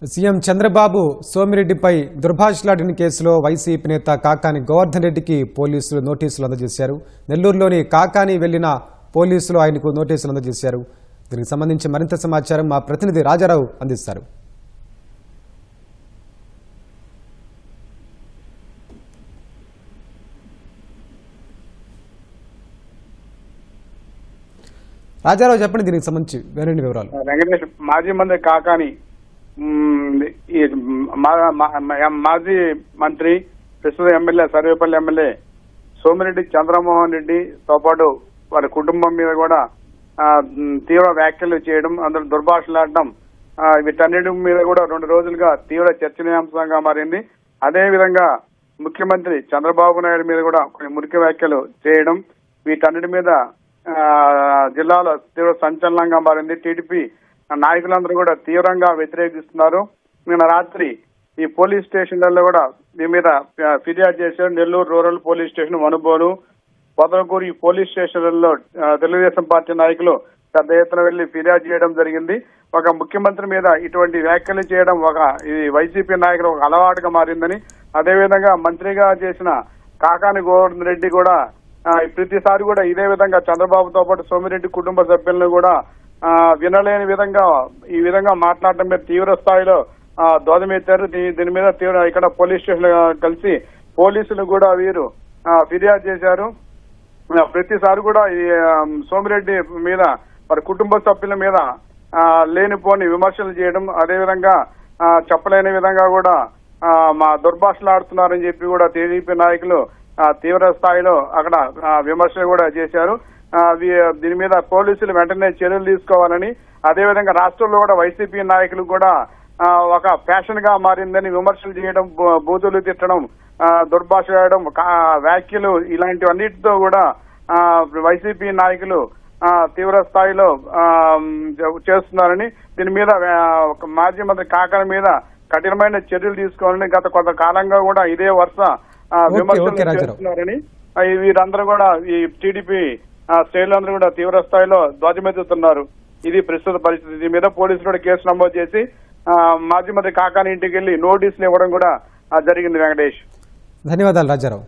CM Chandrababu సోమిరెడ్డిపై దుర్భాషలాడిన కేసులో YCP నేత కాకాని గోవర్ధన్ రెడ్డికి పోలీసులు నోటీసులు అందజేశారు. నెల్లూరులోని కాకాని వెళ్లిన పోలీసులు ఆయనకు నోటీసులు అందజేశారు. దీనికి సంబంధించి మరింత సమాచారం మా ప్రతినిధి రాజారావు అందిస్తారు. రాజారావు చెప్పండి, దీనికి సంబంధించి వేరే వివరాలు. వెంకటేష్ మాజీ మంత్రి కాకాని మాజీ మంత్రి ప్రస్తుత ఎమ్మెల్యే సర్వేపల్లి ఎమ్మెల్యే సోమిరెడ్డి చంద్రమోహన్ రెడ్డితో పాటు వారి కుటుంబం మీద కూడా తీవ్ర వ్యాఖ్యలు చేయడం, అందరూ దుర్భాషలాడడం, వీటన్నిటి మీద కూడా 2 రోజులుగా తీవ్ర చర్చనీయాంశంగా మారింది. అదేవిధంగా ముఖ్యమంత్రి చంద్రబాబు నాయుడు మీద కూడా కొన్ని మురికి వ్యాఖ్యలు చేయడం, వీటన్నిటి మీద జిల్లాలో తీవ్ర సంచలనంగా మారింది. టీడీపీ నాయకులందరూ కూడా తీవ్రంగా వ్యతిరేకిస్తున్నారు. నిన్న రాత్రి ఈ పోలీస్ స్టేషన్లలో కూడా దీని మీద ఫిర్యాదు చేశారు. Nellore rural police station, Vanubolu, Podalakuru ఈ పోలీస్ స్టేషన్లలో తెలుగుదేశం పార్టీ నాయకులు పెద్ద ఎత్తున వెళ్లి ఫిర్యాదు చేయడం జరిగింది. ఒక ముఖ్యమంత్రి మీద ఇటువంటి వ్యాఖ్యలు చేయడం ఇది వైసీపీ నాయకులు ఒక అలవాటుగా మారిందని, అదేవిధంగా మంత్రిగా చేసిన కాకాని గోవర్ధన్ రెడ్డి కూడా ప్రతిసారి కూడా ఇదే విధంగా చంద్రబాబుతో పాటు సోమిరెడ్డి కుటుంబ సభ్యులను కూడా వినలేని విధంగా ఈ విధంగా మాట్లాడటం మీద తీవ్ర స్థాయిలో దోదమెత్తారు. దీని మీద ఇక్కడ పోలీస్ స్టేషన్ కలిసి పోలీసులు కూడా వీరు ఫిర్యాదు చేశారు. ప్రతిసారి కూడా ఈ సోమిరెడ్డి మీద వారి కుటుంబ సభ్యుల మీద లేనిపోని విమర్శలు చేయడం, అదేవిధంగా చెప్పలేని విధంగా కూడా మా దుర్భాషలు ఆడుతున్నారని చెప్పి కూడా టీడీపీ నాయకులు తీవ్ర స్థాయిలో అక్కడ విమర్శలు కూడా చేశారు. దీని మీద పోలీసులు వెంటనే చర్యలు తీసుకోవాలని, అదేవిధంగా రాష్ట్రంలో కూడా వైసీపీ నాయకులు కూడా ఒక ఫ్యాషన్ గా మారిందని విమర్శలు చేయడం, బూతులు తిట్టడం, దుర్భాష చేయడం, వ్యాఖ్యలు ఇలాంటివన్నిటితో కూడా వైసీపీ నాయకులు తీవ్ర స్థాయిలో చేస్తున్నారని, దీని మీద మాజీ మంత్రి కాకాని మీద కఠినమైన చర్యలు తీసుకోవాలని గత కొంతకాలంగా కూడా ఇదే వరుస విమర్శలు చేస్తున్నారని, వీరందరూ కూడా ఈ టీడీపీ శ్రేణులందరూ కూడా తీవ్ర స్థాయిలో ధ్వజమెత్తుతున్నారు. ఇది ప్రస్తుత పరిస్థితి. దీని మీద పోలీసులు కూడా కేసు నమోదు చేసి మాజీ మంత్రి కాకాని ఇంటికి వెళ్లి నోటీసులు ఇవ్వడం కూడా జరిగింది. వెంకటేష్, ధన్యవాదాలు రాజారావు.